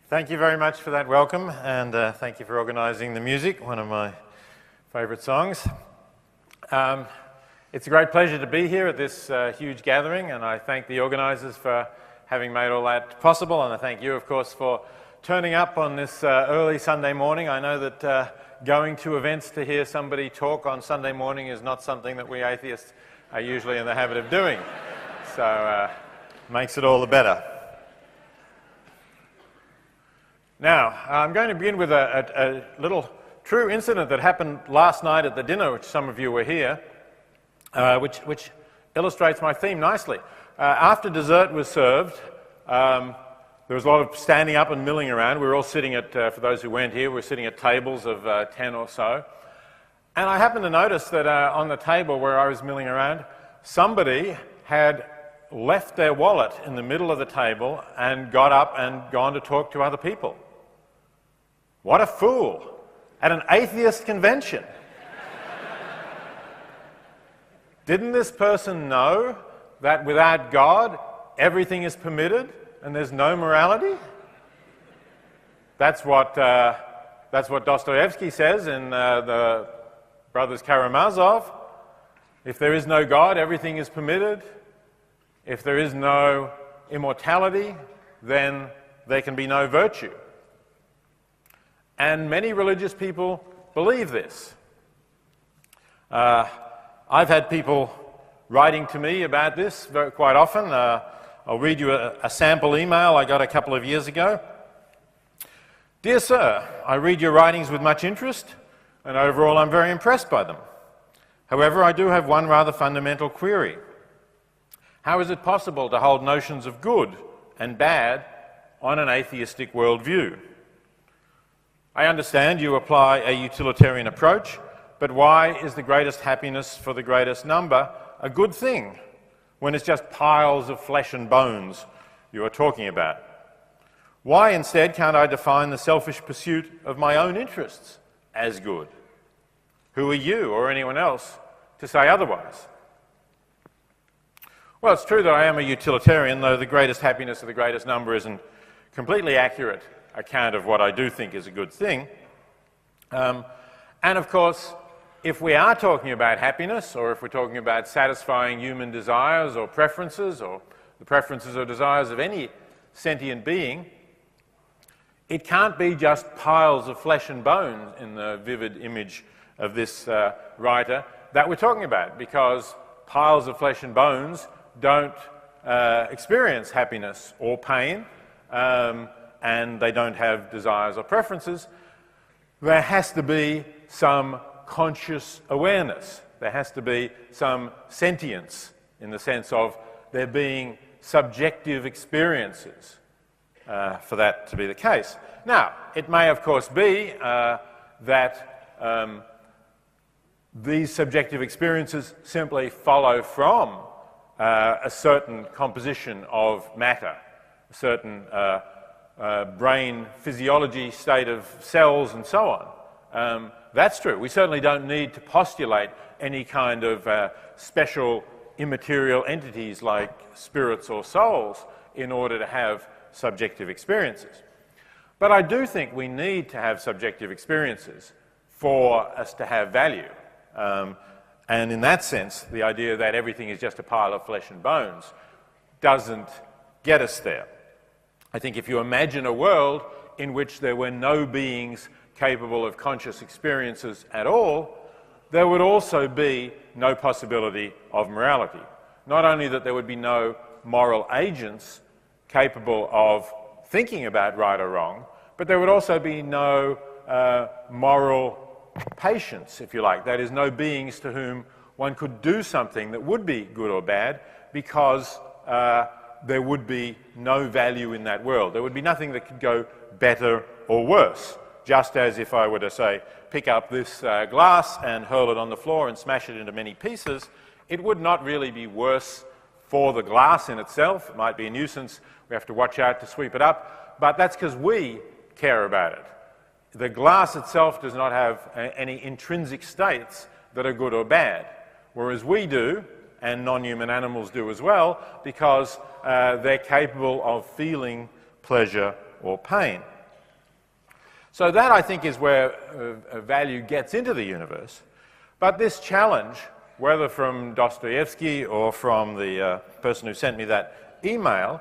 Thank you very much for that welcome, and thank you for organising the music, one of my favourite songs. It's a great pleasure to be here at this huge gathering, and I thank the organisers for having made all that possible, and I thank you, of course, for turning up on this early Sunday morning. I know that going to events to hear somebody talk on Sunday morning is not something that we atheists are usually in the habit of doing, so makes it all the better. Now, I'm going to begin with a little true incident that happened last night at the dinner, which some of you were here, which illustrates my theme nicely. After dessert was served, there was a lot of standing up and milling around. We were all sitting at, for those who weren't here, we were sitting at tables of 10 or so. And I happened to notice that on the table where I was milling around, somebody had left their wallet in the middle of the table and got up and gone to talk to other people. What a fool! At an atheist convention. Didn't this person know that without God, everything is permitted and there's no morality? That's what Dostoevsky says in the Brothers Karamazov. If there is no God, everything is permitted. If there is no immortality, then there can be no virtue. And many religious people believe this. I've had people writing to me about this quite often. I'll read you a sample email I got a couple of years ago. Dear Sir, I read your writings with much interest, and overall I'm very impressed by them. However, I do have one rather fundamental query. How is it possible to hold notions of good and bad on an atheistic worldview? I understand you apply a utilitarian approach, but why is the greatest happiness for the greatest number a good thing when it's just piles of flesh and bones you are talking about? Why instead can't I define the selfish pursuit of my own interests as good? Who are you or anyone else to say otherwise? Well, it's true that I am a utilitarian, though the greatest happiness of the greatest number isn't completely accurate account of what I do think is a good thing. And of course, if we are talking about happiness, or if we're talking about satisfying human desires or preferences, or the preferences or desires of any sentient being, it can't be just piles of flesh and bone in the vivid image of this writer that we're talking about, because piles of flesh and bones don't experience happiness or pain, and they don't have desires or preferences. There has to be some conscious awareness. There has to be some sentience in the sense of there being subjective experiences for that to be the case. Now, it may of course be that these subjective experiences simply follow from a certain composition of matter, a certain brain physiology state of cells and so on. That's true. We certainly don't need to postulate any kind of special immaterial entities like spirits or souls in order to have subjective experiences. But I do think we need to have subjective experiences for us to have value. And in that sense, the idea that everything is just a pile of flesh and bones doesn't get us there. I think if you imagine a world in which there were no beings capable of conscious experiences at all, there would also be no possibility of morality. Not only that there would be no moral agents capable of thinking about right or wrong, but there would also be no moral patients, if you like. That is, no beings to whom one could do something that would be good or bad, because there would be no value in that world. There would be nothing that could go better or worse. Just as if I were to, say, pick up this glass and hurl it on the floor and smash it into many pieces, it would not really be worse for the glass in itself. It might be a nuisance. We have to watch out to sweep it up. But that's because we care about it. The glass itself does not have any intrinsic states that are good or bad, whereas we do, and non-human animals do as well, because they're capable of feeling pleasure or pain. So that, I think, is where value gets into the universe. But this challenge, whether from Dostoevsky or from the person who sent me that email,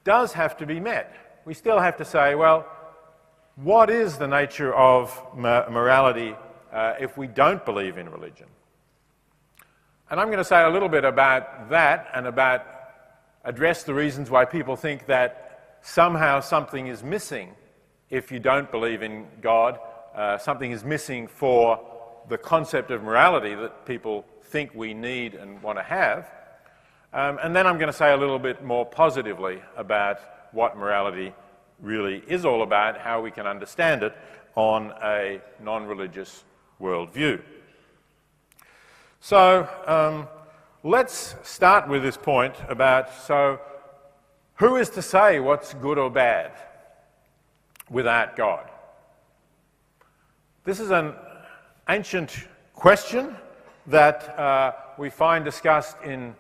does have to be met. We still have to say, well, what is the nature of morality if we don't believe in religion? And I'm going to say a little bit about that and address the reasons why people think that somehow something is missing if you don't believe in God. Something is missing for the concept of morality that people think we need and want to have. And then I'm going to say a little bit more positively about what morality really is all about, how we can understand it on a non-religious worldview. So let's start with this point about, so who is to say what's good or bad without God? This is an ancient question that we find discussed in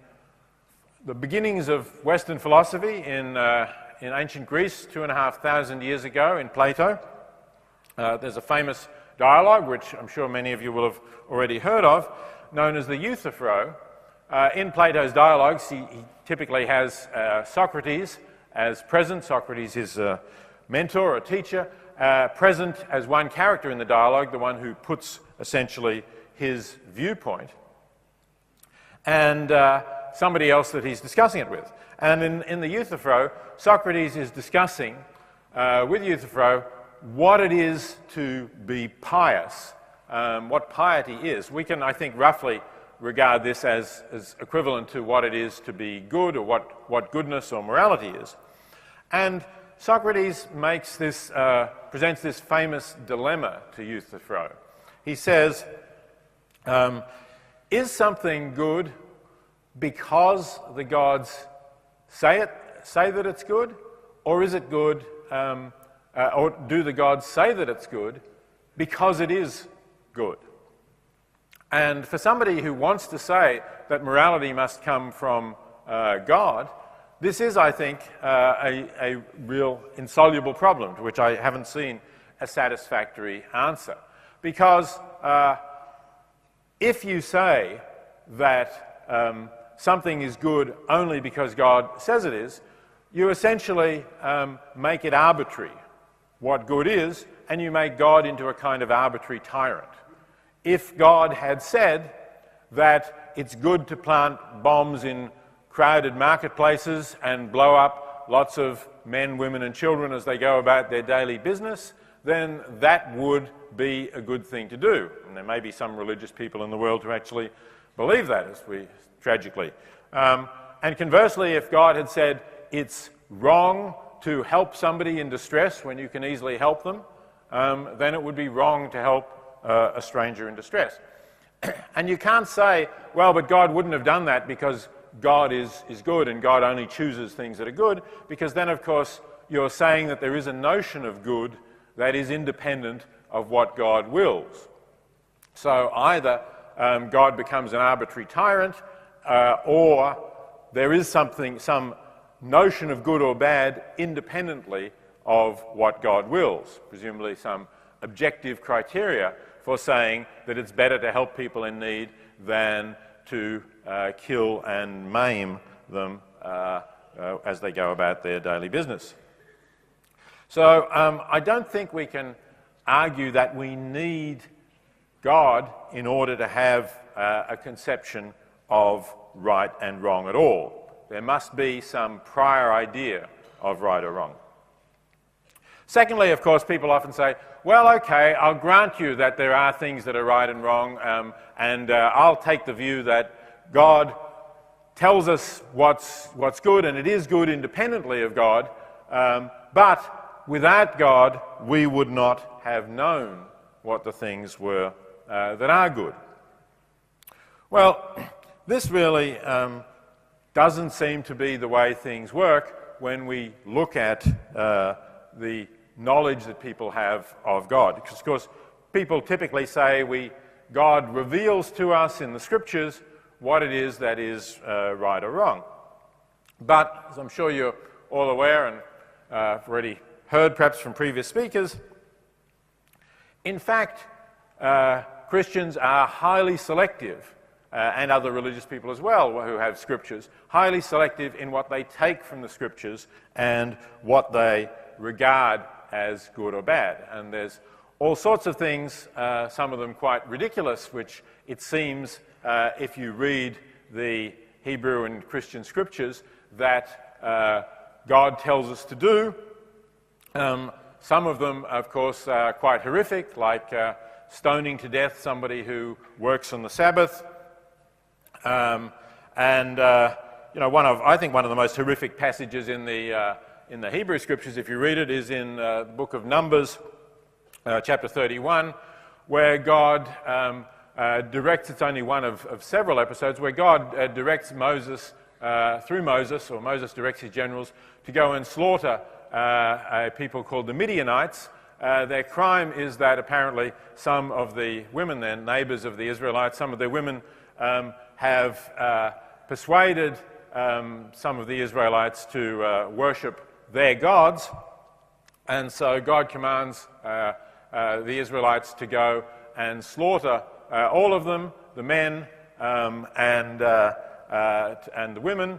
the beginnings of Western philosophy in ancient Greece 2,500 years ago in Plato. There's a famous dialogue, which I'm sure many of you will have already heard of, known as the Euthyphro. In Plato's dialogues, he typically has Socrates as present. Socrates is a mentor, a teacher, present as one character in the dialogue, the one who puts essentially his viewpoint, and somebody else that he's discussing it with. And in the Euthyphro, Socrates is discussing with Euthyphro what it is to be pious, what piety is. We can, I think, roughly regard this as equivalent to what it is to be good, or what goodness or morality is. And Socrates makes this, presents this famous dilemma to Euthyphro. He says, is something good because the gods say that it's good, or is it good, or do the gods say that it's good because it is good? And for somebody who wants to say that morality must come from God, this is, I think, a real insoluble problem to which I haven't seen a satisfactory answer. Because if you say that something is good only because God says it is, you essentially make it arbitrary what good is, and you make God into a kind of arbitrary tyrant. If God had said that it's good to plant bombs in crowded marketplaces and blow up lots of men, women and children as they go about their daily business, then that would be a good thing to do. And there may be some religious people in the world who actually believe that, as we tragically. And conversely, if God had said it's wrong to help somebody in distress when you can easily help them, then it would be wrong to help a stranger in distress. And you can't say, well, but God wouldn't have done that because God is good and God only chooses things that are good, because then, of course, you're saying that there is a notion of good that is independent of what God wills. So either God becomes an arbitrary tyrant, or there is some notion of good or bad independently of what God wills, presumably some objective criteria for saying that it's better to help people in need than to kill and maim them as they go about their daily business. So I don't think we can argue that we need God in order to have a conception of right and wrong at all. There must be some prior idea of right or wrong. Secondly, of course, people often say, well, okay, I'll grant you that there are things that are right and wrong, and I'll take the view that God tells us what's good, and it is good independently of God, but without God, we would not have known what the things were that are good. Well, this really doesn't seem to be the way things work when we look at the knowledge that people have of God. Because, of course, people typically say God reveals to us in the Scriptures what it is that is right or wrong. But, as I'm sure you're all aware and already heard perhaps from previous speakers, In fact, Christians are highly selective, and other religious people as well who have scriptures, highly selective in what they take from the scriptures and what they regard as good or bad. And there's all sorts of things, some of them quite ridiculous, which it seems, if you read the Hebrew and Christian scriptures, that God tells us to do. Some of them, of course, are quite horrific, like stoning to death somebody who works on the Sabbath. I think one of the most horrific passages in the Hebrew scriptures, if you read it, is in the book of Numbers, chapter 31, where God directs, it's only one of several episodes, where God directs Moses, through Moses, or Moses directs his generals, to go and slaughter a people called the Midianites. Their crime is that apparently some of the women, their neighbours of the Israelites, some of their women have persuaded some of the Israelites to worship their gods, and so God commands the Israelites to go and slaughter all of them, the men and the women,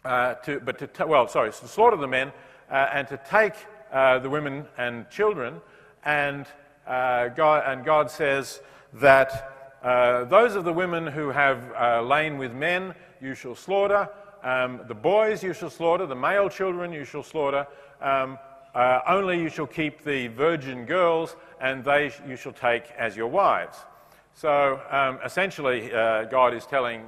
to slaughter the men and to take the women and children, and God says that those of the women who have lain with men you shall slaughter, the boys you shall slaughter, the male children you shall slaughter, only you shall keep the virgin girls, and they you shall take as your wives. So essentially God is telling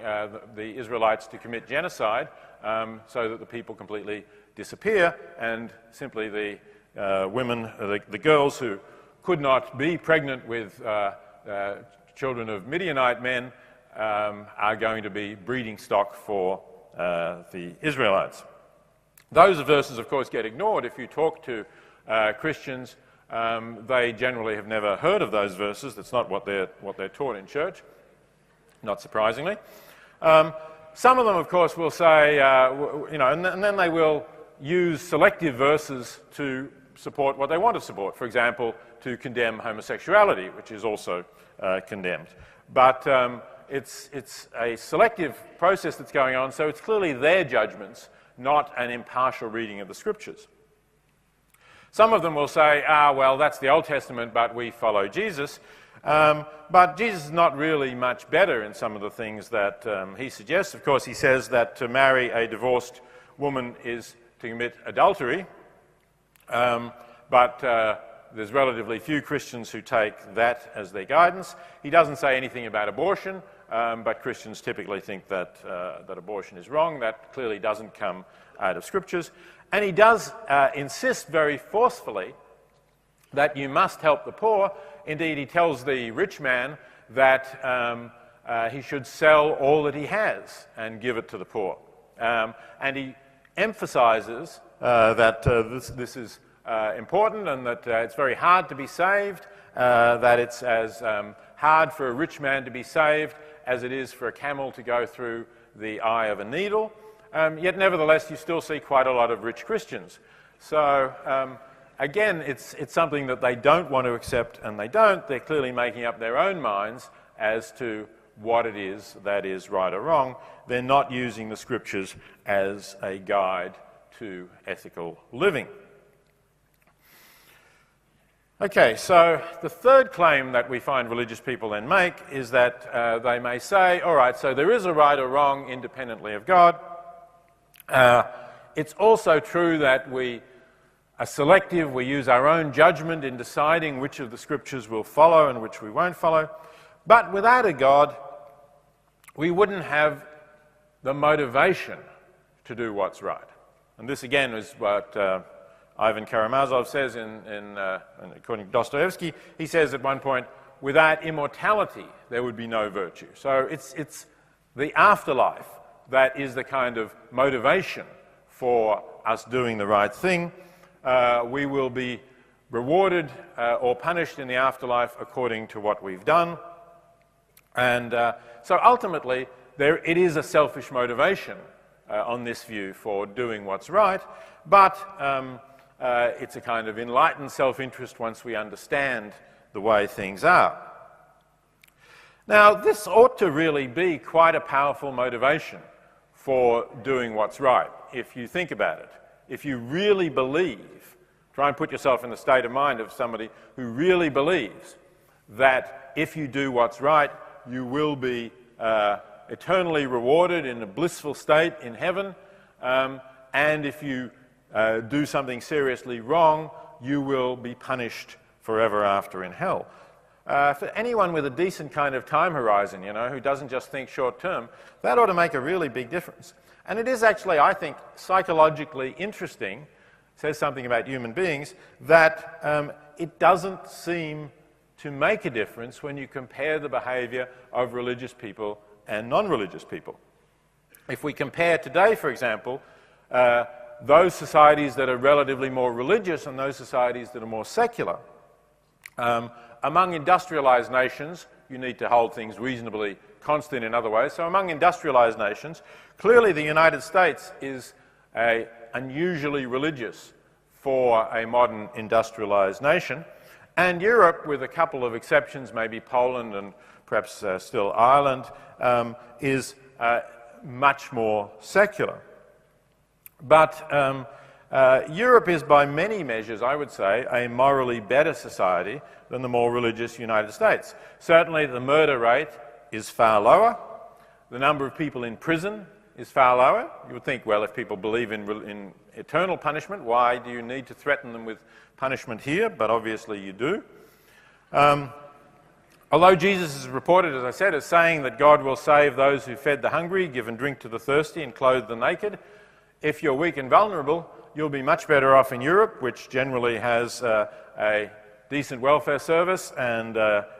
the Israelites to commit genocide so that the people completely disappear, and simply the women, the girls who could not be pregnant with children of Midianite men are going to be breeding stock for the Israelites. Those verses, of course, get ignored. If you talk to Christians, they generally have never heard of those verses. That's not what they're taught in church, not surprisingly. Some of them, of course, will say, and then they will use selective verses to support what they want to support. For example, to condemn homosexuality, which is also condemned. But it's a selective process that's going on, so it's clearly their judgments, not an impartial reading of the scriptures. Some of them will say, well, that's the Old Testament, but we follow Jesus. But Jesus is not really much better in some of the things that he suggests. Of course, he says that to marry a divorced woman is to commit adultery. But there's relatively few Christians who take that as their guidance. He doesn't say anything about abortion, but Christians typically think that abortion is wrong. That clearly doesn't come out of scriptures. And he does insist very forcefully that you must help the poor. Indeed, he tells the rich man that he should sell all that he has and give it to the poor. And he emphasizes that this is important, and that it's very hard to be saved, that it's as hard for a rich man to be saved as it is for a camel to go through the eye of a needle. Yet nevertheless, you still see quite a lot of rich Christians. So again, it's something that they don't want to accept, and they don't. They're clearly making up their own minds as to what it is that is right or wrong. They're not using the scriptures as a guide to ethical living. Okay, so the third claim that we find religious people then make is that they may say, all right, so there is a right or wrong independently of God. It's also true that we are selective, we use our own judgment in deciding which of the scriptures we'll follow and which we won't follow. But without a God, we wouldn't have the motivation to do what's right. And this again is what Ivan Karamazov says according to Dostoevsky. He says at one point, without immortality, there would be no virtue. So it's the afterlife that is the kind of motivation for us doing the right thing. We will be rewarded or punished in the afterlife according to what we've done. And so ultimately, it is a selfish motivation on this view for doing what's right, but it's a kind of enlightened self-interest once we understand the way things are. Now, this ought to really be quite a powerful motivation for doing what's right, if you think about it. If you really believe, try and put yourself in the state of mind of somebody who really believes that if you do what's right, you will be eternally rewarded in a blissful state in heaven, and if you do something seriously wrong, you will be punished forever after in hell. For anyone with a decent kind of time horizon, you know, who doesn't just think short term, that ought to make a really big difference. And it is actually, I think, psychologically interesting, says something about human beings, that it doesn't seem to make a difference when you compare the behaviour of religious people and non-religious people. If we compare today, for example, those societies that are relatively more religious and those societies that are more secular, among industrialised nations, you need to hold things reasonably constant in other ways. So among industrialised nations, clearly the United States is unusually religious for a modern industrialised nation. And Europe, with a couple of exceptions, maybe Poland and perhaps still Ireland, is much more secular. But Europe is, by many measures, I would say, a morally better society than the more religious United States. Certainly the murder rate is far lower. The number of people in prison is far lower. You would think, well, if people believe in eternal punishment, why do you need to threaten them with punishment here? But obviously you do. Although Jesus is reported, as I said, as saying that God will save those who fed the hungry, given drink to the thirsty, and clothed the naked, if you're weak and vulnerable, you'll be much better off in Europe, which generally has a decent welfare service and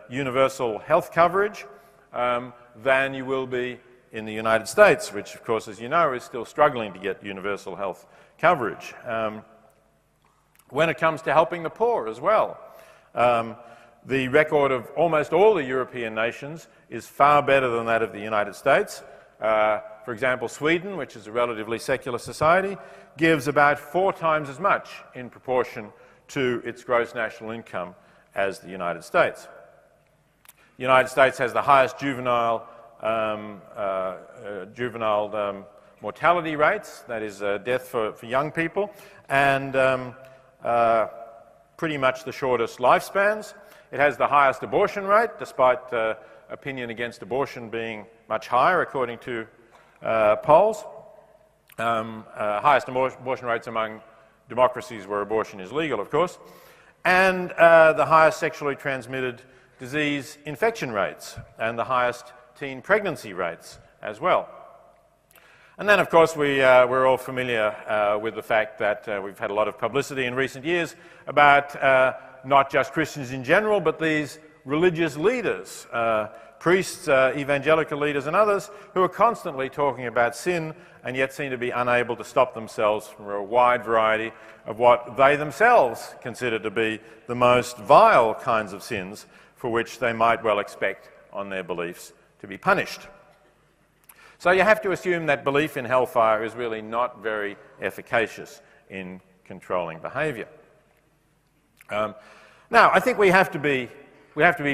universal health coverage, than you will be in the United States, which, of course, as you know, is still struggling to get universal health coverage. When it comes to helping the poor as well, the record of almost all the European nations is far better than that of the United States. For example, Sweden, which is a relatively secular society, gives about 4 times as much in proportion to its gross national income as the United States. The United States has the highest juvenile mortality rates, that is death for young people, and pretty much the shortest lifespans. It has the highest abortion rate, despite opinion against abortion being much higher, according to polls. Highest abortion rates among democracies where abortion is legal, of course, and the highest sexually transmitted disease infection rates and the highest teen pregnancy rates as well. And then, of course, we're all familiar with the fact that we've had a lot of publicity in recent years about not just Christians in general, but these religious leaders, priests, evangelical leaders and others, who are constantly talking about sin and yet seem to be unable to stop themselves from a wide variety of what they themselves consider to be the most vile kinds of sins for which they might well expect on their beliefs to be punished. So you have to assume that belief in hellfire is really not very efficacious in controlling behaviour. Now, I think we have to be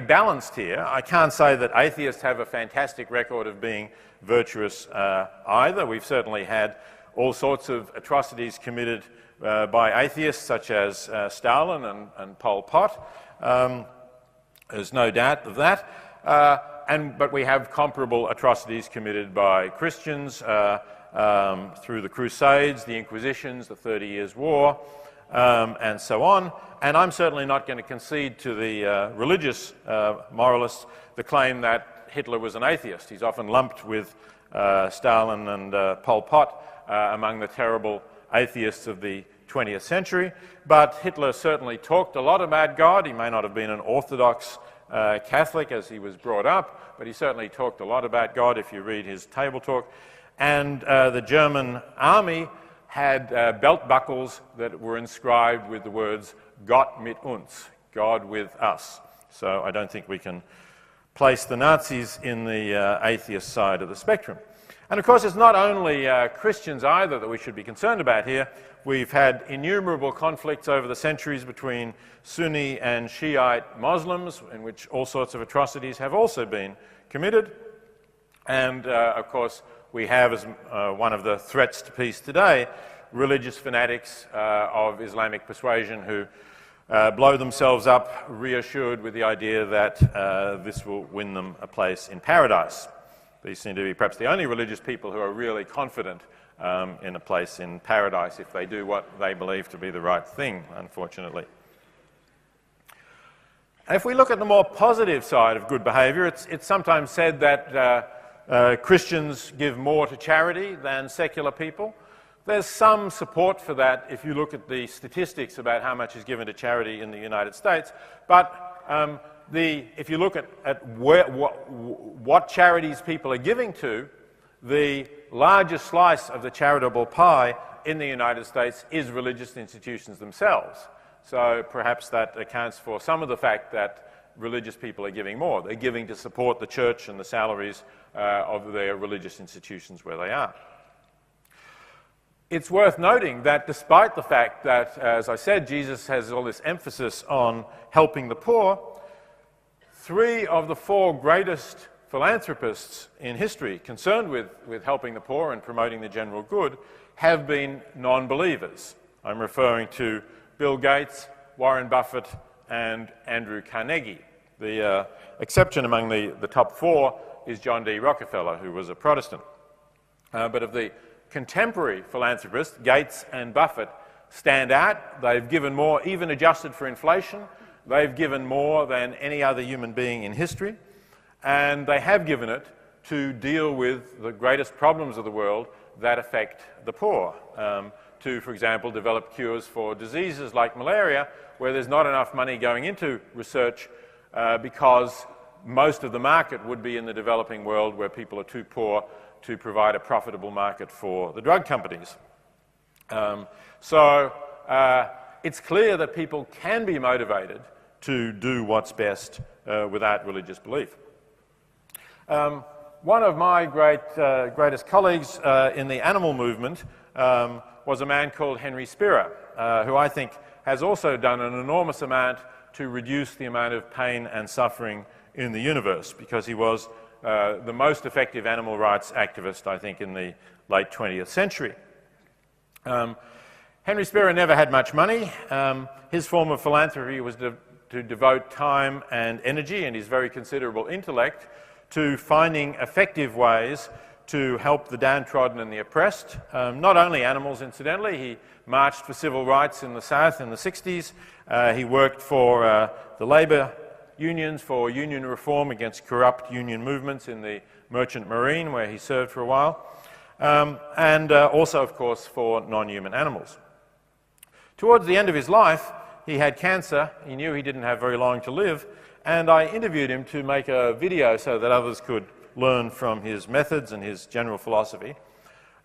balanced here. I can't say that atheists have a fantastic record of being virtuous either. We've certainly had all sorts of atrocities committed by atheists, such as Stalin and Pol Pot. There's no doubt of that. But we have comparable atrocities committed by Christians through the Crusades, the Inquisitions, the 30 Years' War, and so on. And I'm certainly not going to concede to the religious moralists the claim that Hitler was an atheist. He's often lumped with Stalin and Pol Pot among the terrible atheists of the 20th century. But Hitler certainly talked a lot about God. He may not have been an orthodox Catholic as he was brought up, but he certainly talked a lot about God if you read his table talk. And the German army had belt buckles that were inscribed with the words Gott mit uns, God with us. So I don't think we can place the Nazis in the atheist side of the spectrum. And of course, it's not only Christians either that we should be concerned about here. We've had innumerable conflicts over the centuries between Sunni and Shiite Muslims, in which all sorts of atrocities have also been committed. And of course, we have, as one of the threats to peace today, religious fanatics of Islamic persuasion who blow themselves up, reassured with the idea that this will win them a place in paradise. These seem to be perhaps the only religious people who are really confident in a place in paradise if they do what they believe to be the right thing, unfortunately. If we look at the more positive side of good behaviour, it's sometimes said that Christians give more to charity than secular people. There's some support for that if you look at the statistics about how much is given to charity in the United States, but if you look at what charities people are giving to, the largest slice of the charitable pie in the United States is religious institutions themselves. So perhaps that accounts for some of the fact that religious people are giving more. They're giving to support the church and the salaries of their religious institutions where they are. It's worth noting that despite the fact that, as I said, Jesus has all this emphasis on helping the poor, 3 of the 4 greatest philanthropists in history concerned with helping the poor and promoting the general good have been non-believers. I'm referring to Bill Gates, Warren Buffett, and Andrew Carnegie. The exception among the top 4 is John D. Rockefeller, who was a Protestant. But of the contemporary philanthropists, Gates and Buffett stand out. They've given more, even adjusted for inflation. They've given more than any other human being in history, and they have given it to deal with the greatest problems of the world that affect the poor. To, for example, develop cures for diseases like malaria, where there's not enough money going into research because most of the market would be in the developing world where people are too poor to provide a profitable market for the drug companies. It's clear that people can be motivated to do what's best without religious belief. One of my greatest colleagues in the animal movement was a man called Henry Spira, who I think has also done an enormous amount to reduce the amount of pain and suffering in the universe, because he was the most effective animal rights activist, I think, in the late 20th century. Henry Spira never had much money. His form of philanthropy was to devote time and energy and his very considerable intellect to finding effective ways to help the downtrodden and the oppressed. Not only animals, incidentally. He marched for civil rights in the South in the 60s. He worked for the labour unions for union reform against corrupt union movements in the Merchant Marine, where he served for a while, and also, of course, for non-human animals. Towards the end of his life, he had cancer. He knew he didn't have very long to live, and I interviewed him to make a video so that others could learn from his methods and his general philosophy.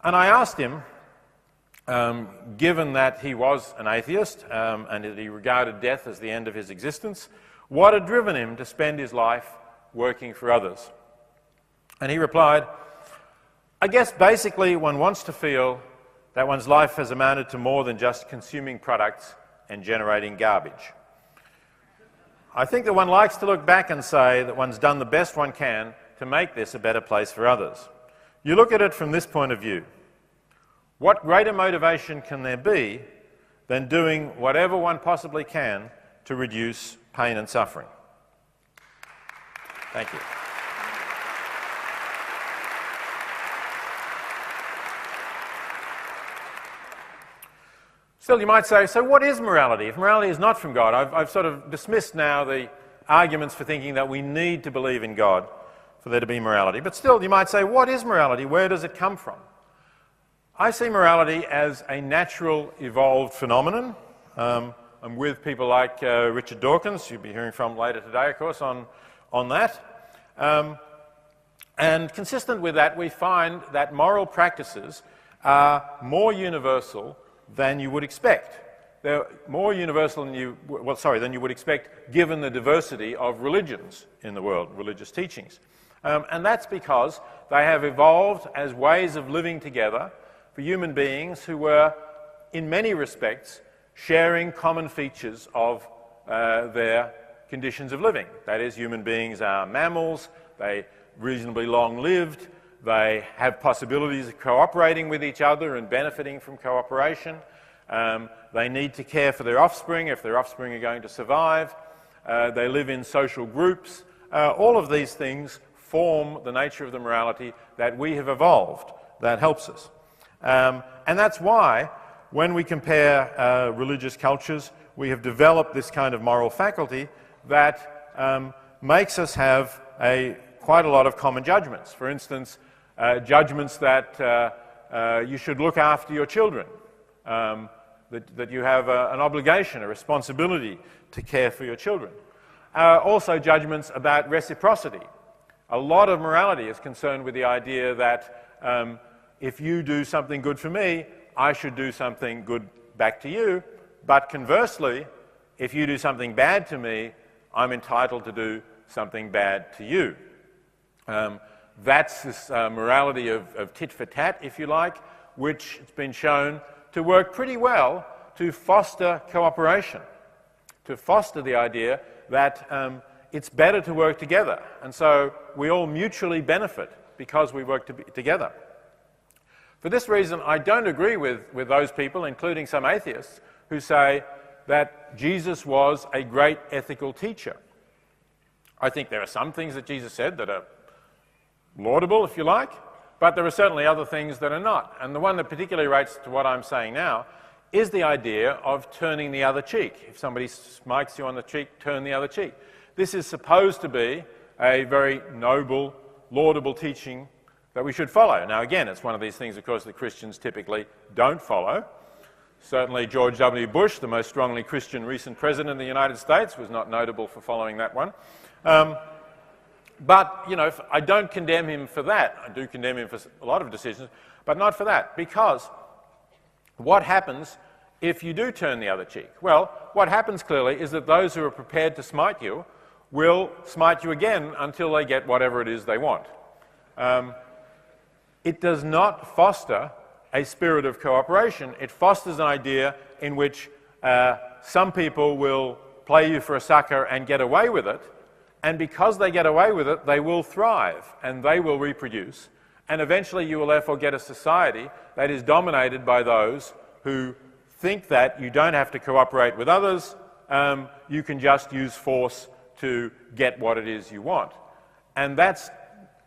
And I asked him, given that he was an atheist and that he regarded death as the end of his existence, what had driven him to spend his life working for others? And he replied, I guess basically one wants to feel that one's life has amounted to more than just consuming products and generating garbage. I think that one likes to look back and say that one's done the best one can to make this a better place for others. You look at it from this point of view. What greater motivation can there be than doing whatever one possibly can to reduce pain and suffering? Thank you. Still, you might say, so what is morality? If morality is not from God, I've sort of dismissed now the arguments for thinking that we need to believe in God for there to be morality. But still, you might say, what is morality? Where does it come from? I see morality as a natural, evolved phenomenon. I'm with people like Richard Dawkins, you'll be hearing from later today, of course, on that. And consistent with that, we find that moral practices are more universal than you would expect. They're more universal than you would expect given the diversity of religions in the world, religious teachings. And that's because they have evolved as ways of living together for human beings who were, in many respects, sharing common features of their conditions of living. That is, human beings are mammals, they reasonably long-lived, they have possibilities of cooperating with each other and benefiting from cooperation. They need to care for their offspring if their offspring are going to survive. They live in social groups. All of these things form the nature of the morality that we have evolved. That helps us. And that's why, when we compare religious cultures, we have developed this kind of moral faculty that makes us have quite a lot of common judgments. For instance, judgments that you should look after your children, that you have an obligation, a responsibility to care for your children. Also judgments about reciprocity. A lot of morality is concerned with the idea that if you do something good for me, I should do something good back to you, but conversely, if you do something bad to me, I'm entitled to do something bad to you. That's this morality of tit for tat, if you like, which has been shown to work pretty well to foster cooperation, to foster the idea that it's better to work together, and so we all mutually benefit because we work together. For this reason, I don't agree with those people, including some atheists, who say that Jesus was a great ethical teacher. I think there are some things that Jesus said that are laudable, if you like, but there are certainly other things that are not. And the one that particularly relates to what I'm saying now is the idea of turning the other cheek. If somebody smites you on the cheek, turn the other cheek. This is supposed to be a very noble, laudable teaching that we should follow. Now again, it's one of these things, of course, that Christians typically don't follow. Certainly George W. Bush, the most strongly Christian recent president of the United States, was not notable for following that one. But, you know, I don't condemn him for that. I do condemn him for a lot of decisions, but not for that, because what happens if you do turn the other cheek? Well, what happens clearly is that those who are prepared to smite you will smite you again until they get whatever it is they want. It does not foster a spirit of cooperation. It fosters an idea in which some people will play you for a sucker and get away with it, and because they get away with it, they will thrive and they will reproduce, and eventually you will therefore get a society that is dominated by those who think that you don't have to cooperate with others, you can just use force to get what it is you want. And that's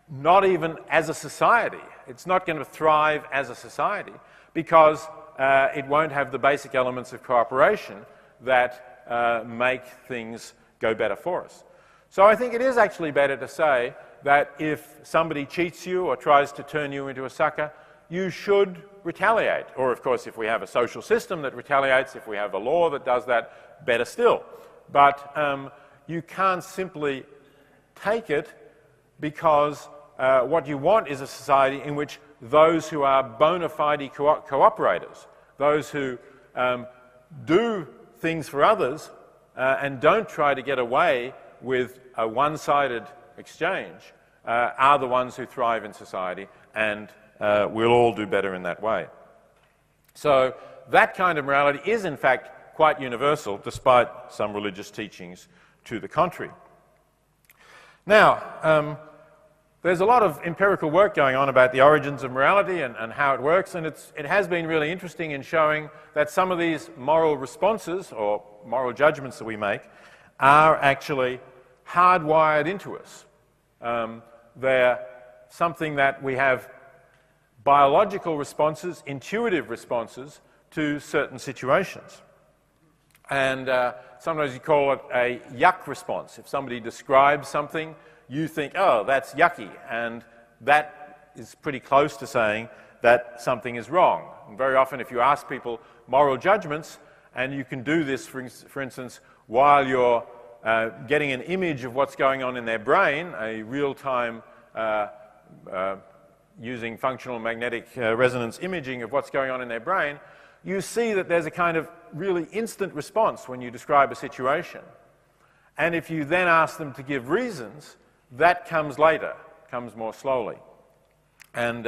not even as a society. It's not going to thrive as a society because it won't have the basic elements of cooperation that make things go better for us. So I think it is actually better to say that if somebody cheats you or tries to turn you into a sucker, you should retaliate. Or, of course, if we have a social system that retaliates, if we have a law that does that, better still. But you can't simply take it because what you want is a society in which those who are bona fide cooperators, those who do things for others and don't try to get away with a one-sided exchange, are the ones who thrive in society, and we'll all do better in that way. So that kind of morality is, in fact, quite universal, despite some religious teachings to the contrary. Now, there's a lot of empirical work going on about the origins of morality and how it works, and it has been really interesting in showing that some of these moral responses or moral judgments that we make are actually hardwired into us. They're something that we have biological responses, intuitive responses to certain situations. And sometimes you call it a yuck response. If somebody describes something, you think, oh, that's yucky, and that is pretty close to saying that something is wrong. And very often if you ask people moral judgments, and you can do this, for instance, while you're getting an image of what's going on in their brain, a real-time using functional magnetic resonance imaging of what's going on in their brain, you see that there's a kind of really instant response when you describe a situation. And if you then ask them to give reasons, that comes later. comes more slowly. And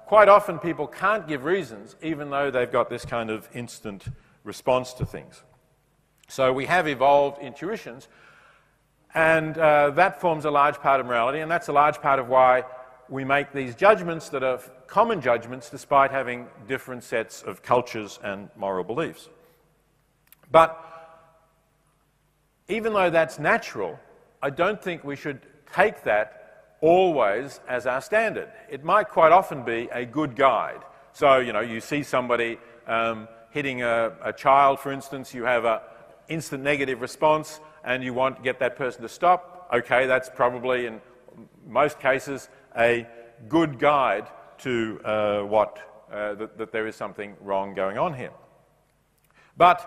quite often people can't give reasons, even though they've got this kind of instant response to things. So we have evolved intuitions, and that forms a large part of morality, and that's a large part of why we make these judgments that are common judgments despite having different sets of cultures and moral beliefs. But even though that's natural, I don't think we should take that always as our standard. It might quite often be a good guide. So, you know, you see somebody hitting a child, for instance, you have an instant negative response and you want to get that person to stop. Okay, that's probably, in most cases, a good guide to that there is something wrong going on here. But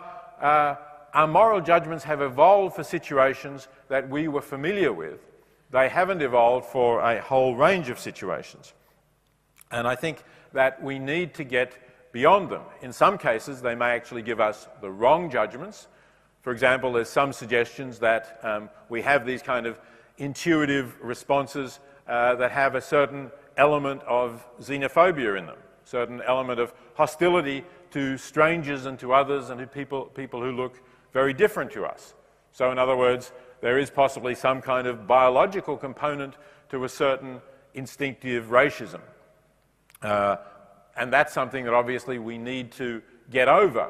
our moral judgments have evolved for situations that we were familiar with. They haven't evolved for a whole range of situations. And I think that we need to get beyond them. In some cases, they may actually give us the wrong judgments. For example, there's some suggestions that we have these kind of intuitive responses that have a certain element of xenophobia in them, a certain element of hostility to strangers and to others and to people who look very different to us. So in other words, there is possibly some kind of biological component to a certain instinctive racism. And that's something that obviously we need to get over.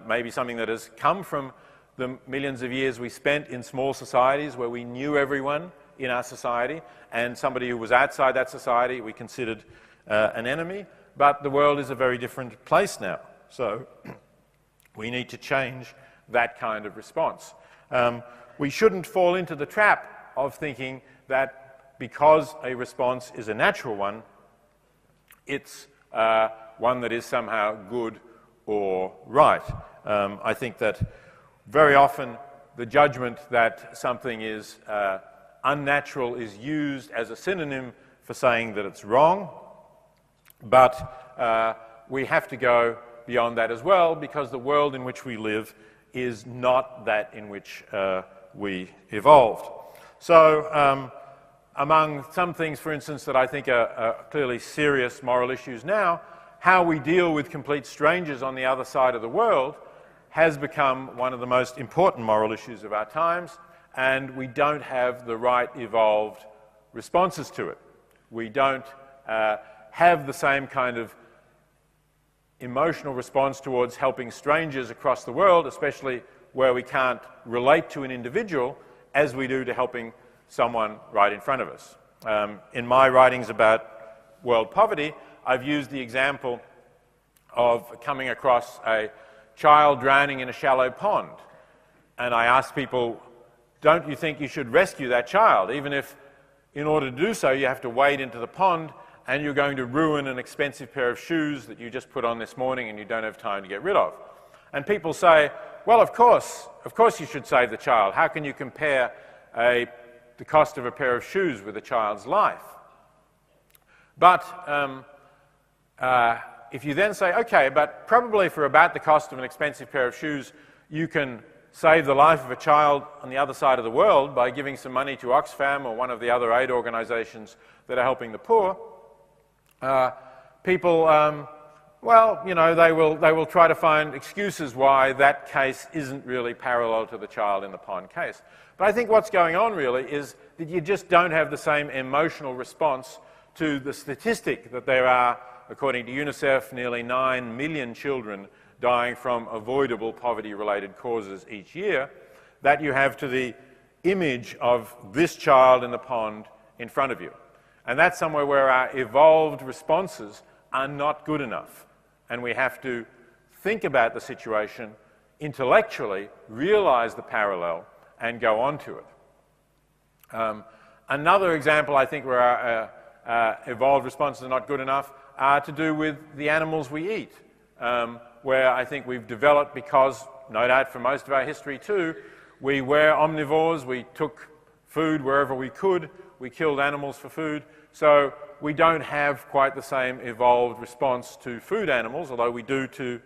Maybe something that has come from the millions of years we spent in small societies where we knew everyone in our society, and somebody who was outside that society we considered an enemy. But the world is a very different place now. So we need to change that kind of response. We shouldn't fall into the trap of thinking that because a response is a natural one, it's one that is somehow good or right. I think that very often the judgment that something is unnatural is used as a synonym for saying that it's wrong, but we have to go beyond that as well, because the world in which we live is not that in which we evolved. So among some things, for instance, that I think are clearly serious moral issues now, how we deal with complete strangers on the other side of the world has become one of the most important moral issues of our times, and we don't have the right evolved responses to it. We don't have the same kind of emotional response towards helping strangers across the world, especially where we can't relate to an individual, as we do to helping someone right in front of us. In my writings about world poverty, I've used the example of coming across a child drowning in a shallow pond. And I asked people, don't you think you should rescue that child, even if in order to do so you have to wade into the pond and you're going to ruin an expensive pair of shoes that you just put on this morning and you don't have time to get rid of? And people say, well, of course you should save the child. How can you compare the cost of a pair of shoes with a child's life? But if you then say, okay, but probably for about the cost of an expensive pair of shoes, you can save the life of a child on the other side of the world by giving some money to Oxfam or one of the other aid organizations that are helping the poor, people, well, you know, they will try to find excuses why that case isn't really parallel to the child in the pond case. But I think what's going on really is that you just don't have the same emotional response to the statistic that there are, according to UNICEF, nearly 9 million children dying from avoidable poverty-related causes each year, that you have to the image of this child in the pond in front of you. And that's somewhere where our evolved responses are not good enough. And we have to think about the situation intellectually, realize the parallel, and go on to it. Another example, I think, where our evolved responses are not good enough are to do with the animals we eat, where I think we've developed, because, no doubt for most of our history too, we were omnivores, we took food wherever we could, we killed animals for food, so we don't have quite the same evolved response to food animals, although we do to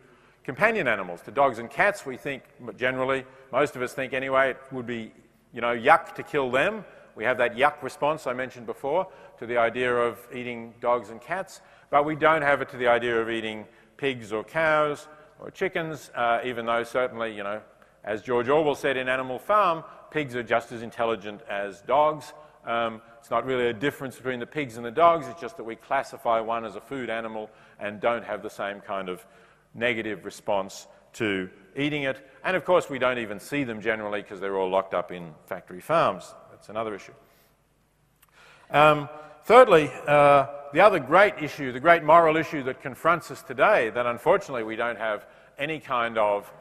companion animals. To dogs and cats, we think, generally, most of us think anyway, it would be, you know, yuck to kill them, we have that yuck response I mentioned before to the idea of eating dogs and cats, but we don't have it to the idea of eating pigs or cows or chickens, even though certainly, you know, as George Orwell said in Animal Farm, pigs are just as intelligent as dogs. It's not really a difference between the pigs and the dogs, it's just that we classify one as a food animal and don't have the same kind of negative response to eating it. And of course we don't even see them generally because they're all locked up in factory farms. That's another issue. Thirdly, the other great issue, the great moral issue that confronts us today that unfortunately we don't have any kind of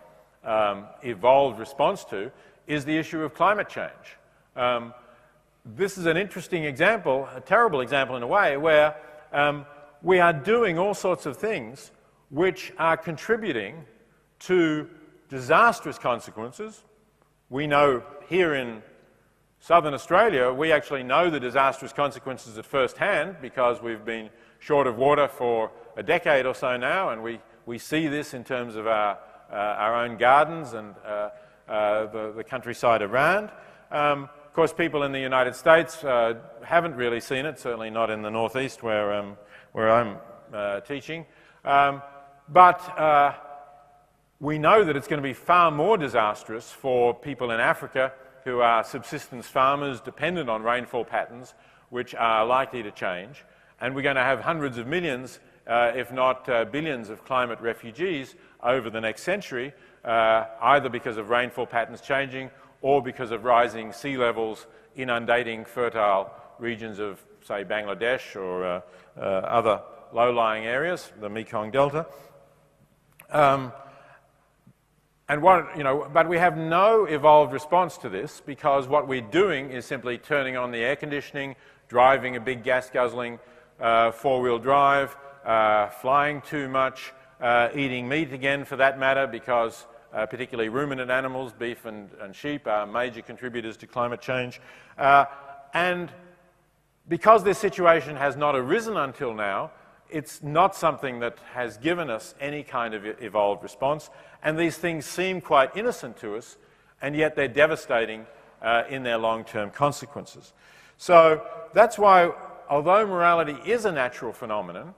evolved response to is the issue of climate change. This is an interesting example, a terrible example in a way, where we are doing all sorts of things which are contributing to disastrous consequences. We know here in southern Australia, we actually know the disastrous consequences at first hand because we've been short of water for a decade or so now, and we see this in terms of our own gardens and the countryside around. Of course, people in the United States haven't really seen it, certainly not in the northeast where I'm teaching. But we know that it's going to be far more disastrous for people in Africa who are subsistence farmers dependent on rainfall patterns, which are likely to change. And we're going to have hundreds of millions, if not billions, of climate refugees over the next century, either because of rainfall patterns changing or because of rising sea levels inundating fertile regions of, say, Bangladesh or other low-lying areas, the Mekong Delta. But we have no evolved response to this because what we're doing is simply turning on the air conditioning, driving a big gas-guzzling four-wheel drive, flying too much, eating meat again for that matter because particularly ruminant animals, beef and sheep, are major contributors to climate change. And because this situation has not arisen until now, it's not something that has given us any kind of evolved response. And these things seem quite innocent to us, and yet they're devastating in their long-term consequences. So that's why, although morality is a natural phenomenon,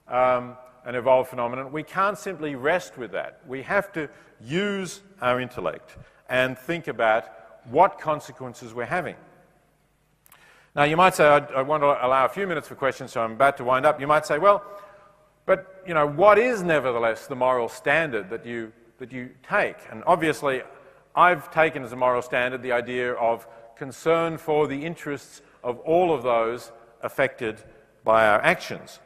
an evolved phenomenon, we can't simply rest with that. We have to use our intellect and think about what consequences we're having. Now, you might say, I want to allow a few minutes for questions, so I'm about to wind up. You might say, well, but, you know, what is nevertheless the moral standard that you take? And obviously, I've taken as a moral standard the idea of concern for the interests of all of those affected by our actions.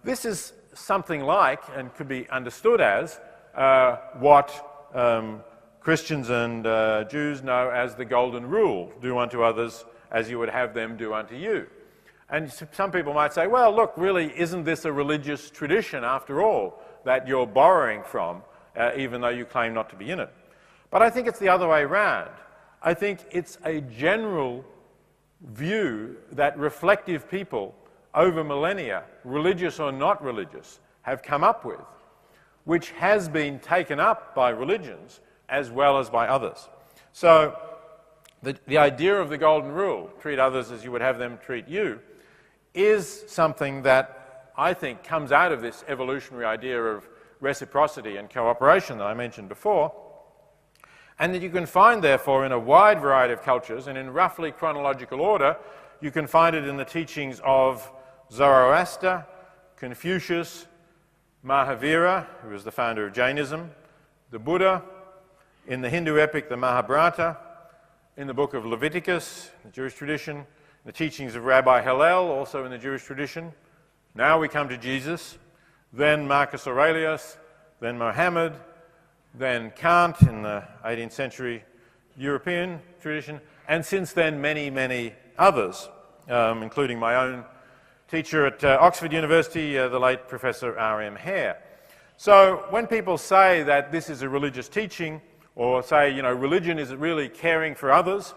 This is something like, and could be understood as, what Christians and Jews know as the golden rule: do unto others as you would have them do unto you. And some people might say, well, look, really, isn't this a religious tradition, after all, that you're borrowing from, even though you claim not to be in it? But I think it's the other way around. I think it's a general view that reflective people over millennia, religious or not religious, have come up with, which has been taken up by religions as well as by others. So the idea of the golden rule, treat others as you would have them treat you, is something that I think comes out of this evolutionary idea of reciprocity and cooperation that I mentioned before, and that you can find, therefore, in a wide variety of cultures, and in roughly chronological order. You can find it in the teachings of Zoroaster, Confucius, Mahavira, who was the founder of Jainism, the Buddha, in the Hindu epic, the Mahabharata, in the book of Leviticus, the Jewish tradition, the teachings of Rabbi Hillel, also in the Jewish tradition. Now we come to Jesus, then Marcus Aurelius, then Mohammed, then Kant in the 18th century European tradition, and since then many, many others, including my own teacher at Oxford University, the late Professor R.M. Hare. So when people say that this is a religious teaching, or say, you know, religion isn't really caring for others,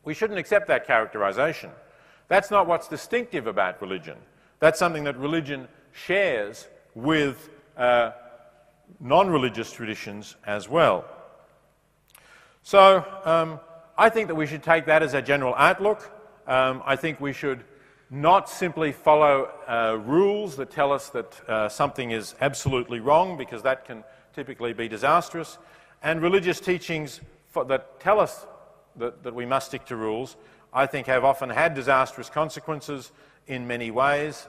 we shouldn't accept that characterization. That's not what's distinctive about religion. That's something that religion shares with non-religious traditions as well. So I think that we should take that as a general outlook. I think we should not simply follow rules that tell us that something is absolutely wrong, because that can typically be disastrous. And religious teachings that tell us that we must stick to rules, I think have often had disastrous consequences in many ways.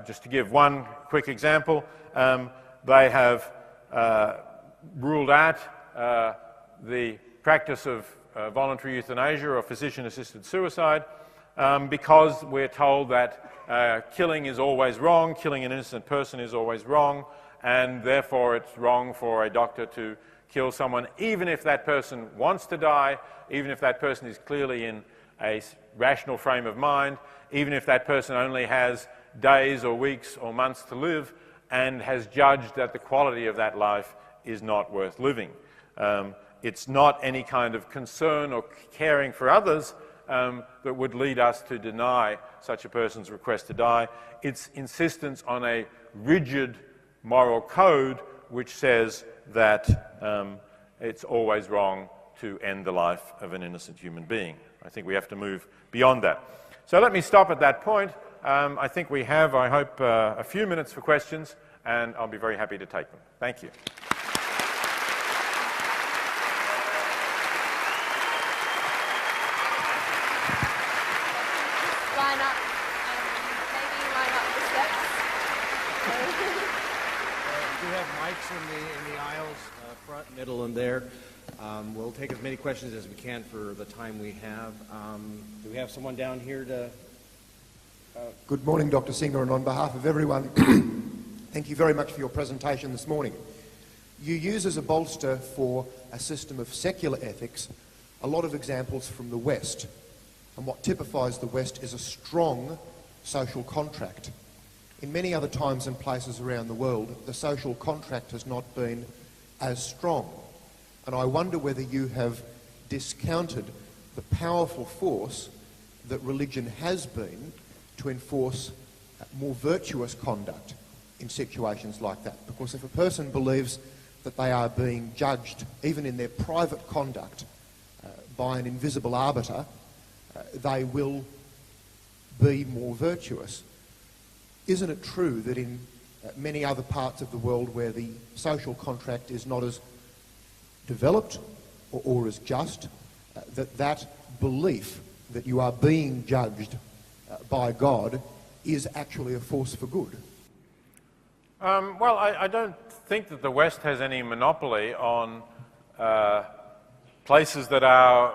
Just to give one quick example, they have ruled out the practice of voluntary euthanasia or physician-assisted suicide because we're told that killing is always wrong, killing an innocent person is always wrong, and therefore it's wrong for a doctor to kill someone, even if that person wants to die, even if that person is clearly in a rational frame of mind, even if that person only has days or weeks or months to live and has judged that the quality of that life is not worth living. It's not any kind of concern or caring for others that would lead us to deny such a person's request to die. It's insistence on a rigid moral code which says that it's always wrong to end the life of an innocent human being. I think we have to move beyond that. So let me stop at that point. I think we have, I hope, a few minutes for questions, and I'll be very happy to take them. Thank you. Line up, maybe line up the steps. We do have mics in the aisles, front, middle, and there. We'll take as many questions as we can for the time we have. Do we have someone down here to... Good morning, Dr. Singer, and on behalf of everyone, thank you very much for your presentation this morning. You use as a bolster for a system of secular ethics a lot of examples from the West, and what typifies the West is a strong social contract. In many other times and places around the world, the social contract has not been as strong, and I wonder whether you have discounted the powerful force that religion has been to enforce more virtuous conduct in situations like that. Because if a person believes that they are being judged, even in their private conduct, by an invisible arbiter, they will be more virtuous. Isn't it true that in many other parts of the world where the social contract is not as developed or as just, that belief that you are being judged by God is actually a force for good? Well, I don't think that the West has any monopoly on places that are,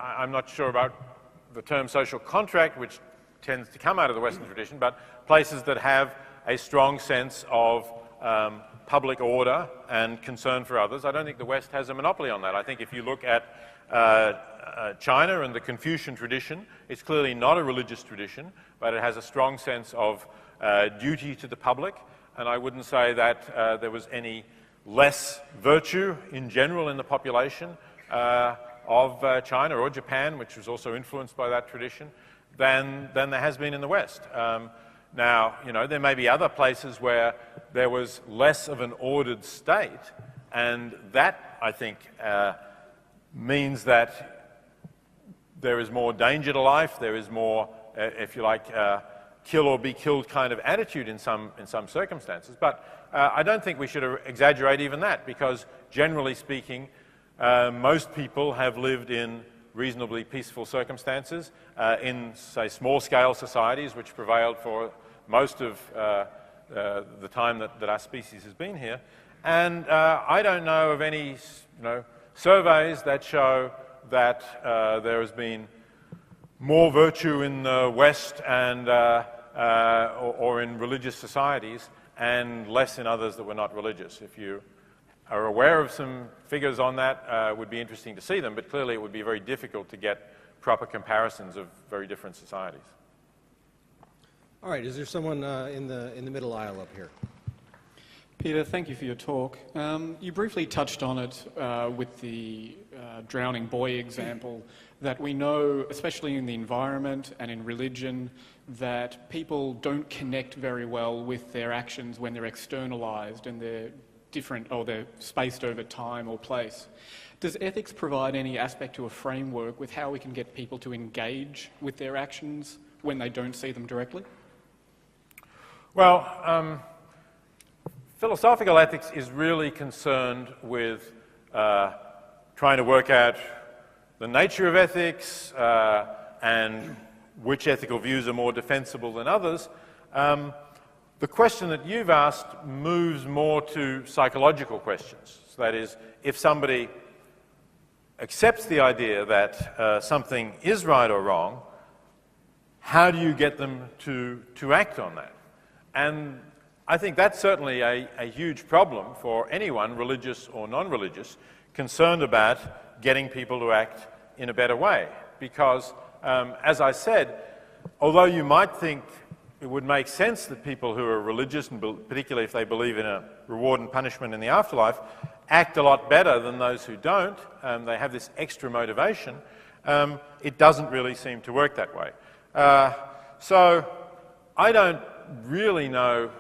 I'm not sure about the term social contract, which tends to come out of the Western tradition, but places that have a strong sense of public order and concern for others. I don't think the West has a monopoly on that. I think if you look at China and the Confucian tradition, it's clearly not a religious tradition, but it has a strong sense of duty to the public, and I wouldn't say that there was any less virtue in general in the population of China or Japan, which was also influenced by that tradition, than there has been in the West. Now, there may be other places where there was less of an ordered state, and that, I think, means that there is more danger to life, there is more, if you like, kill or be killed kind of attitude in some circumstances. But I don't think we should exaggerate even that, because generally speaking, most people have lived in reasonably peaceful circumstances in, say, small-scale societies, which prevailed for most of the time that our species has been here. And I don't know of any, surveys that show that there has been more virtue in the West and or in religious societies, and less in others that were not religious. If you are aware of some figures on that, it would be interesting to see them, but clearly it would be very difficult to get proper comparisons of very different societies. All right, is there someone in the middle aisle up here? Peter, thank you for your talk. You briefly touched on it with the drowning boy example, that we know, especially in the environment and in religion, that people don't connect very well with their actions when they're externalized and they're different, or they're spaced over time or place. Does ethics provide any aspect to a framework with how we can get people to engage with their actions when they don't see them directly? Well, philosophical ethics is really concerned with trying to work out the nature of ethics and which ethical views are more defensible than others. The question that you've asked moves more to psychological questions. So that is, if somebody accepts the idea that something is right or wrong, how do you get them to act on that? And I think that's certainly a huge problem for anyone, religious or non-religious, concerned about getting people to act in a better way. Because, as I said, although you might think it would make sense that people who are religious, and particularly if they believe in a reward and punishment in the afterlife, act a lot better than those who don't, they have this extra motivation, it doesn't really seem to work that way. So I don't really know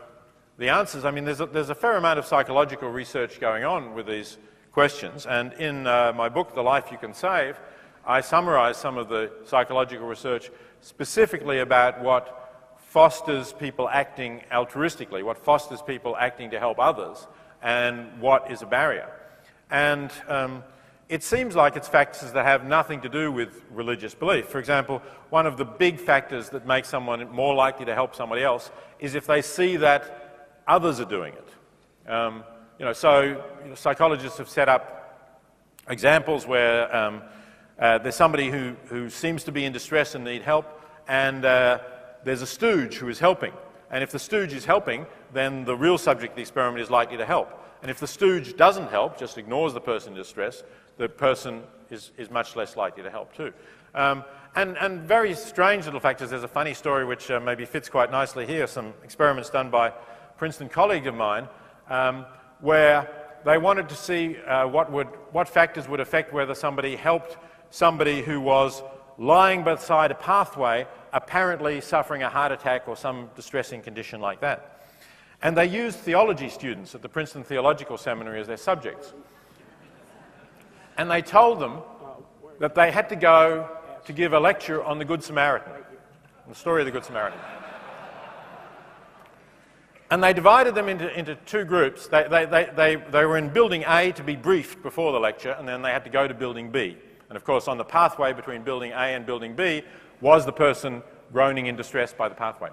the answers. I mean, there's a fair amount of psychological research going on with these questions, and in my book, The Life You Can Save, I summarise some of the psychological research specifically about what fosters people acting altruistically, what fosters people acting to help others, and what is a barrier. And it seems like it's factors that have nothing to do with religious belief. For example, one of the big factors that makes someone more likely to help somebody else is if they see that others are doing it. Psychologists have set up examples where there's somebody who seems to be in distress and need help, and there's a stooge who is helping. And if the stooge is helping, then the real subject of the experiment is likely to help. And if the stooge doesn't help, just ignores the person in distress, the person is much less likely to help too. And very strange little factors. There's a funny story which maybe fits quite nicely here, some experiments done by a Princeton colleague of mine, where they wanted to see what factors would affect whether somebody helped somebody who was lying beside a pathway, apparently suffering a heart attack or some distressing condition like that. And they used theology students at the Princeton Theological Seminary as their subjects. And they told them that they had to go to give a lecture on the Good Samaritan, the story of the Good Samaritan. And they divided them into two groups. They were in building A to be briefed before the lecture, and then they had to go to building B. And of course, on the pathway between building A and building B was the person groaning in distress by the pathway.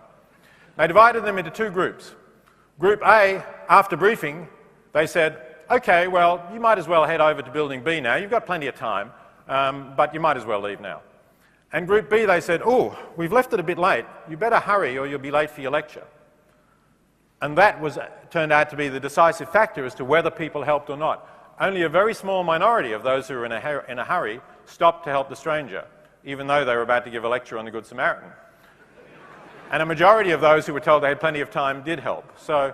They divided them into two groups. Group A, after briefing, they said, okay, well, you might as well head over to building B now. You've got plenty of time, but you might as well leave now. And Group B, they said, oh, we've left it a bit late. You better hurry or you'll be late for your lecture. And that turned out to be the decisive factor as to whether people helped or not. Only a very small minority of those who were in a hurry stopped to help the stranger, even though they were about to give a lecture on the Good Samaritan. And a majority of those who were told they had plenty of time did help. So,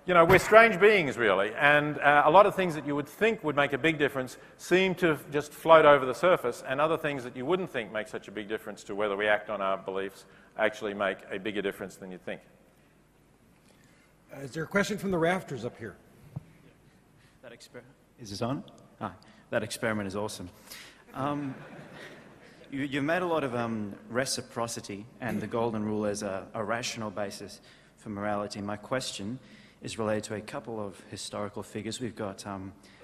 you know, we're strange beings, really, and a lot of things that you would think would make a big difference seem to just float over the surface, and other things that you wouldn't think make such a big difference to whether we act on our beliefs actually make a bigger difference than you think. Is there a question from the rafters up here? Is this on? That experiment is awesome. You've made a lot of reciprocity and the golden rule as a rational basis for morality. My question is related to a couple of historical figures. We've got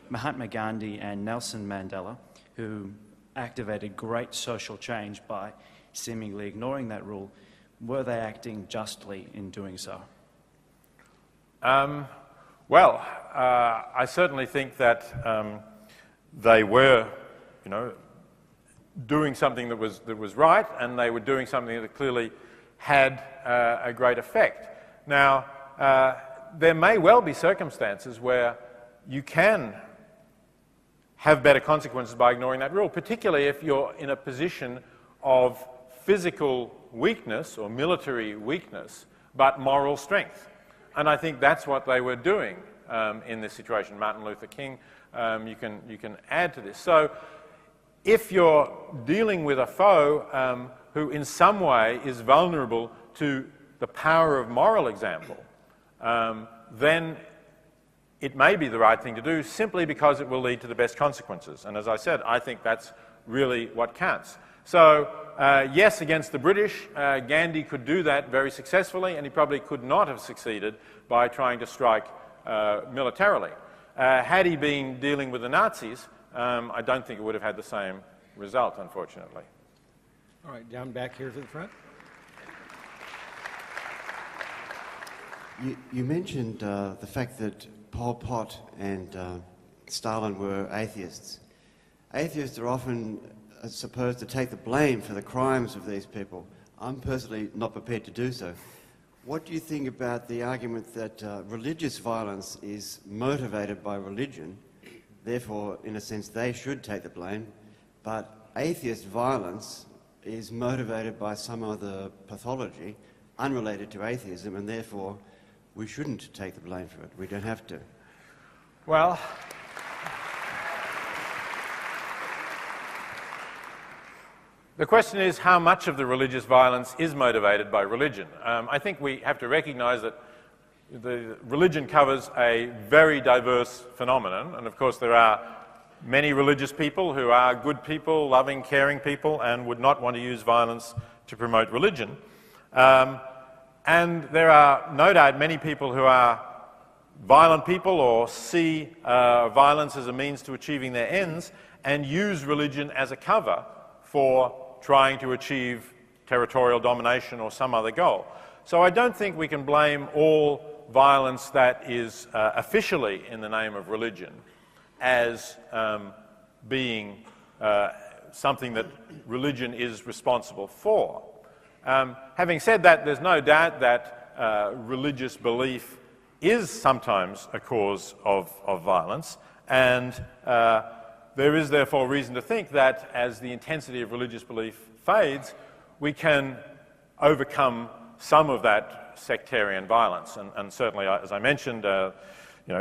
Mahatma Gandhi and Nelson Mandela, who activated great social change by seemingly ignoring that rule. Were they acting justly in doing so? Well, I certainly think that they were, you know, doing something that was right, and they were doing something that clearly had a great effect. Now, there may well be circumstances where you can have better consequences by ignoring that rule, particularly if you're in a position of physical weakness or military weakness, but moral strength. And I think that's what they were doing in this situation. Martin Luther King, you can add to this. So if you're dealing with a foe who in some way is vulnerable to the power of moral example, then it may be the right thing to do simply because it will lead to the best consequences. And as I said, I think that's really what counts. So, yes, against the British, Gandhi could do that very successfully, and he probably could not have succeeded by trying to strike militarily. Had he been dealing with the Nazis, I don't think it would have had the same result, unfortunately. All right, down back here to the front. You mentioned the fact that Pol Pot and Stalin were atheists. Atheists are often supposed to take the blame for the crimes of these people. I'm personally not prepared to do so. What do you think about the argument that religious violence is motivated by religion, therefore, in a sense, they should take the blame, but atheist violence is motivated by some other pathology unrelated to atheism, and therefore we shouldn't take the blame for it. We don't have to. Well, the question is how much of the religious violence is motivated by religion. I think we have to recognize that the religion covers a very diverse phenomenon, and of course there are many religious people who are good people, loving, caring people, and would not want to use violence to promote religion. And there are no doubt many people who are violent people or see violence as a means to achieving their ends and use religion as a cover for trying to achieve territorial domination or some other goal. So I don't think we can blame all violence that is officially in the name of religion as being something that religion is responsible for. Having said that, there's no doubt that religious belief is sometimes a cause of violence, and there is therefore reason to think that as the intensity of religious belief fades, we can overcome some of that sectarian violence. And certainly, as I mentioned,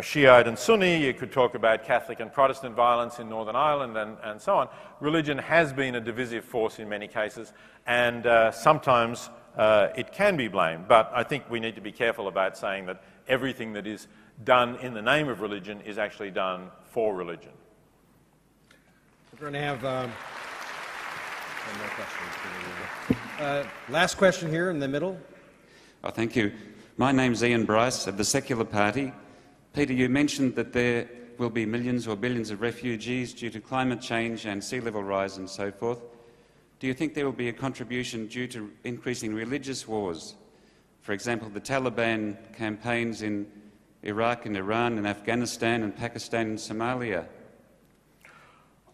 Shiite and Sunni, you could talk about Catholic and Protestant violence in Northern Ireland and so on. Religion has been a divisive force in many cases, and sometimes it can be blamed. But I think we need to be careful about saying that everything that is done in the name of religion is actually done for religion. We're going to have one more question. Last question here in the middle. Oh, thank you. My name's Ian Bryce of the Secular Party. Peter, you mentioned that there will be millions or billions of refugees due to climate change and sea level rise and so forth. Do you think there will be a contribution due to increasing religious wars? For example, the Taliban campaigns in Iraq and Iran and Afghanistan and Pakistan and Somalia.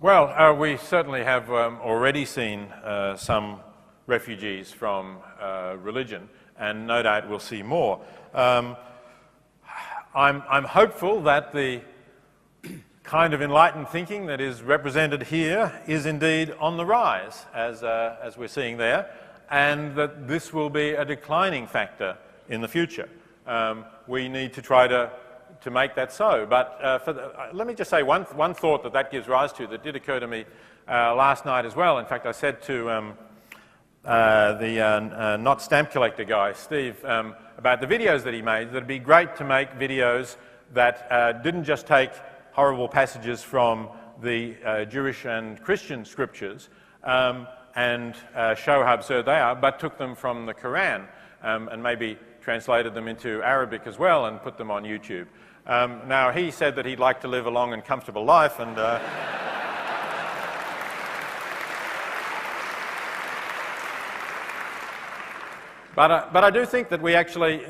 Well, we certainly have already seen some refugees from religion, and no doubt we'll see more. I'm hopeful that the kind of enlightened thinking that is represented here is indeed on the rise, as we're seeing there, and that this will be a declining factor in the future. We need to try to make that so. But let me just say one thought that gives rise to that did occur to me last night as well. In fact, I said to the not stamp collector guy, Steve, about the videos that he made, that it'd be great to make videos that didn't just take horrible passages from the Jewish and Christian scriptures and show how absurd they are, but took them from the Quran and maybe translated them into Arabic as well and put them on YouTube. Now, he said that he'd like to live a long and comfortable life, and but I do think that we actually,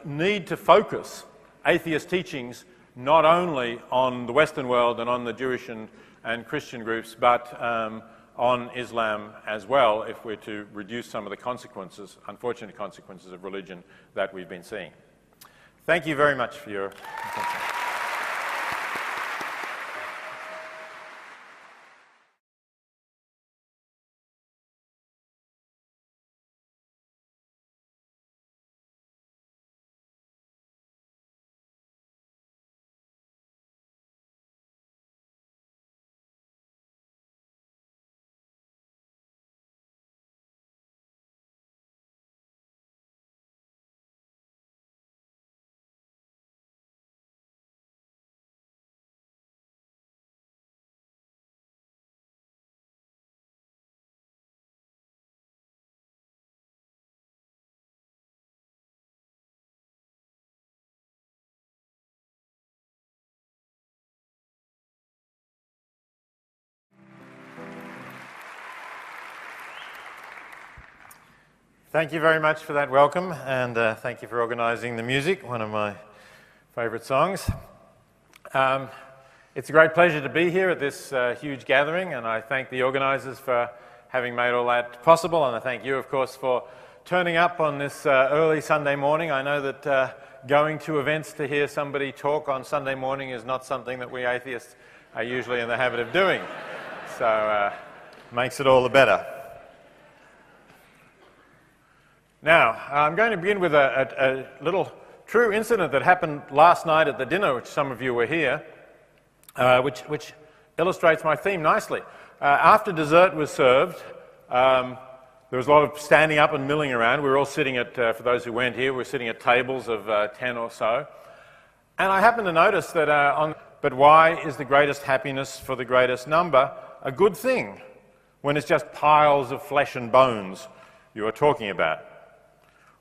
need to focus atheist teachings not only on the Western world and on the Jewish and Christian groups, but on Islam as well, if we're to reduce some of the consequences, unfortunate consequences of religion that we've been seeing. Thank you very much for your attention. Thank you very much for that welcome, and thank you for organising the music, one of my favourite songs. It's a great pleasure to be here at this huge gathering, and I thank the organisers for having made all that possible, and I thank you, of course, for turning up on this early Sunday morning. I know that going to events to hear somebody talk on Sunday morning is not something that we atheists are usually in the habit of doing, so makes it all the better. Now, I'm going to begin with a little true incident that happened last night at the dinner, which some of you were here, which illustrates my theme nicely. After dessert was served, there was a lot of standing up and milling around. We were all sitting at, for those who weren't here, we were sitting at tables of 10 or so. And I happened to notice that but why is the greatest happiness for the greatest number a good thing when it's just piles of flesh and bones you are talking about?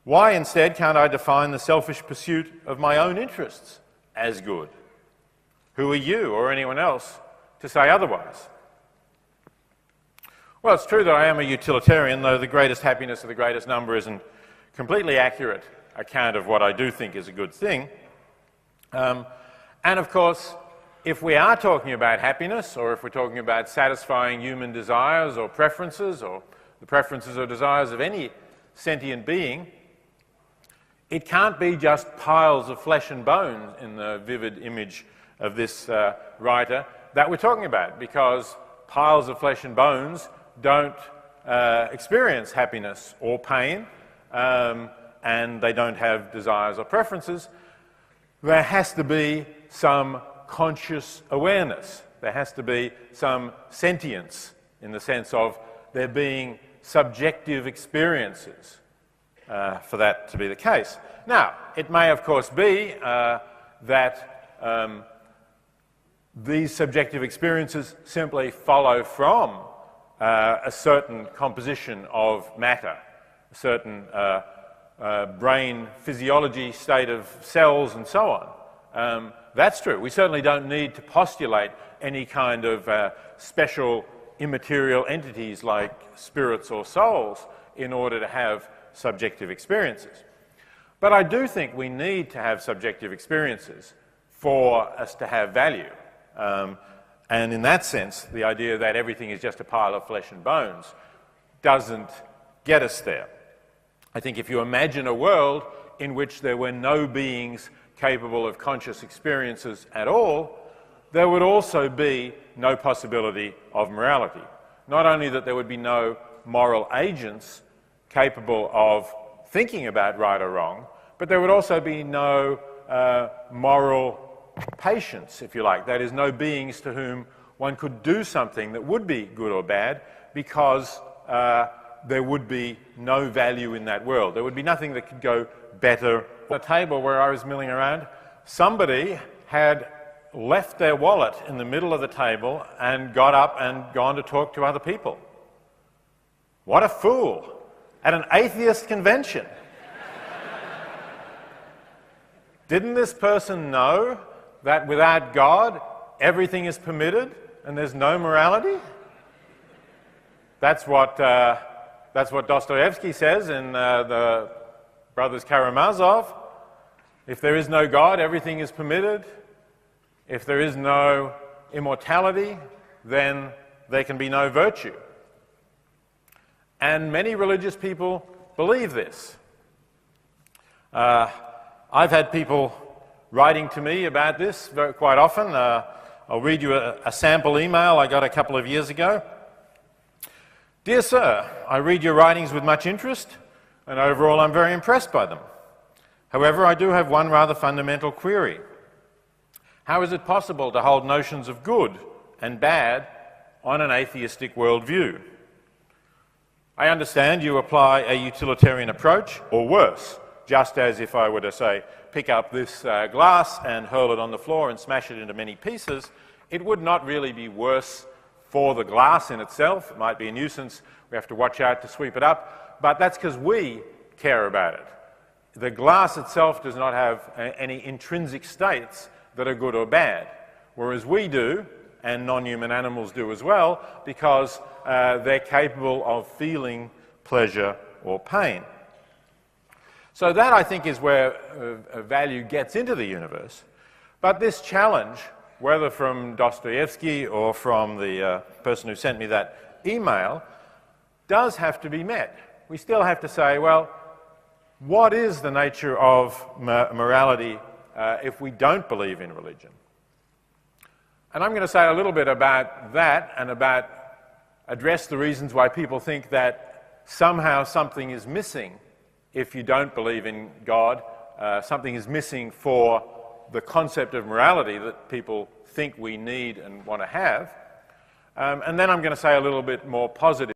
Why instead can't I define the selfish pursuit of my own interests as good? Who are you or anyone else to say otherwise? Well, it's true that I am a utilitarian, though the greatest happiness of the greatest number isn't a completely accurate account of what I do think is a good thing. And of course, if we are talking about happiness, or if we're talking about satisfying human desires or preferences, or the preferences or desires of any sentient being, it can't be just piles of flesh and bone in the vivid image of this writer that we're talking about, because piles of flesh and bones don't experience happiness or pain, and they don't have desires or preferences. There has to be some conscious awareness. There has to be some sentience in the sense of there being subjective experiences for that to be the case. Now, it may of course be that these subjective experiences simply follow from a certain composition of matter, a certain brain physiology state of cells and so on. That's true. We certainly don't need to postulate any kind of special immaterial entities like spirits or souls in order to have subjective experiences. But I do think we need to have subjective experiences for us to have value. And in that sense, the idea that everything is just a pile of flesh and bones doesn't get us there. I think if you imagine a world in which there were no beings capable of conscious experiences at all, there would also be no possibility of morality. Not only that there would be no moral agents capable of thinking about right or wrong, but there would also be no moral patience, if you like. That is, no beings to whom one could do something that would be good or bad, because there would be no value in that world. There would be nothing that could go better. At the table where I was milling around, somebody had left their wallet in the middle of the table and got up and gone to talk to other people. What a fool! At an atheist convention. Didn't this person know that without God, everything is permitted and there's no morality? That's what Dostoevsky says in the Brothers Karamazov. If there is no God, everything is permitted. If there is no immortality, then there can be no virtue. And many religious people believe this. I've had people writing to me about this quite often. I'll read you a sample email I got a couple of years ago. Dear Sir, I read your writings with much interest, and overall I'm very impressed by them. However, I do have one rather fundamental query. How is it possible to hold notions of good and bad on an atheistic worldview? I understand you apply a utilitarian approach, or worse, just as if I were to say, pick up this glass and hurl it on the floor and smash it into many pieces, it would not really be worse for the glass in itself. It might be a nuisance. We have to watch out to sweep it up. But that's because we care about it. The glass itself does not have any intrinsic states that are good or bad, whereas we do, and non-human animals do as well, because they're capable of feeling pleasure or pain. So that, I think, is where value gets into the universe. But this challenge, whether from Dostoevsky or from the person who sent me that email, does have to be met. We still have to say, well, what is the nature of morality if we don't believe in religion? And I'm going to say a little bit about that and address the reasons why people think that somehow something is missing if you don't believe in God. Something is missing for the concept of morality that people think we need and want to have. And then I'm going to say a little bit more positive